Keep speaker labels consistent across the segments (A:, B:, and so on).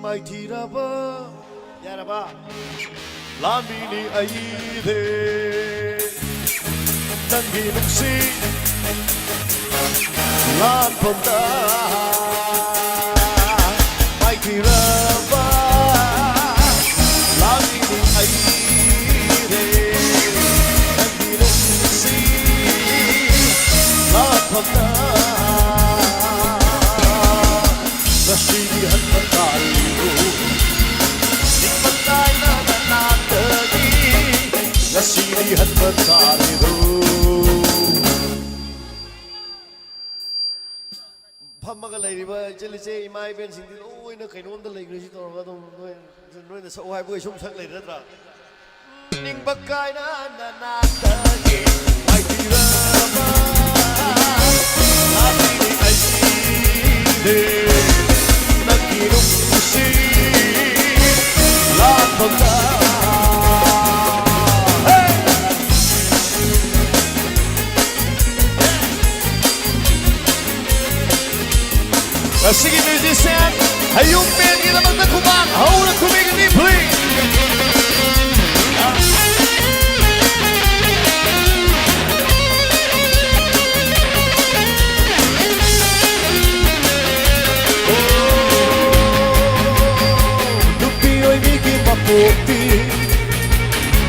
A: Mighty Raba, Yaraba, Lamini Aide, Dangi Luxi, Lan Ponda, Mighty Raba, Lamini Aide, Dangi Luxi, Lan Ponda, Rashidi Hatmatali. Nasiri hatmatali do. Phammaga leiriba cheliche imai ben singdi loina kainomda leigri torga dum noina so hai boi sum sak leiradra ning bakai na na tagi ai tirama abini ai de nakirum si la phamda Sige musician, hayung pergi dapat nakuman, haula kuming ni please. Lupi oi miki maputi,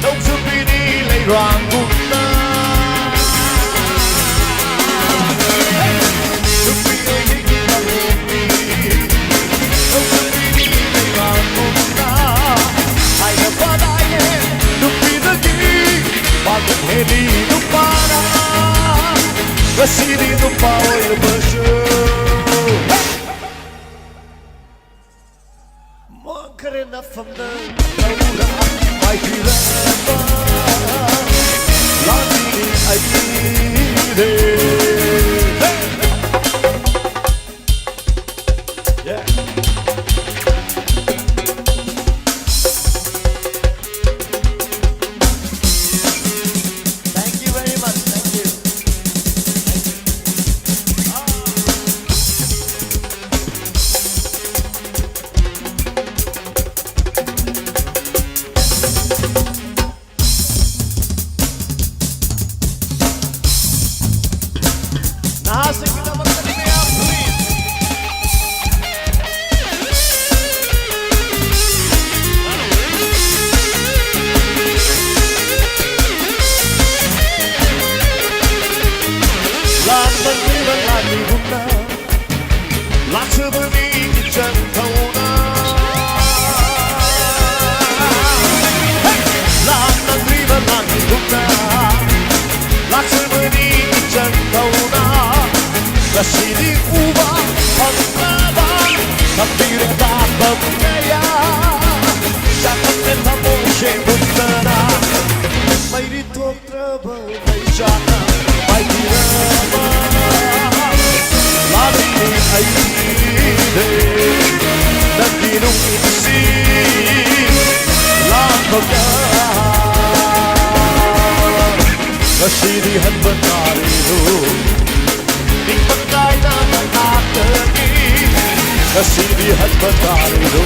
A: nong supini lay ranguna. Hedi no para, Rasidi no power basho. Monkere na famda, Laura, mighty Ramba, Lani Aide. Yeah. Rasidi uba pangkaba Kapire tabam kaya Jakaten tamo shebundana Mairi totraba Vaishana Mairi rama Lavini aide Nakinung isi Lambaka Rasidi hatmatali do Nasiri hatmatali do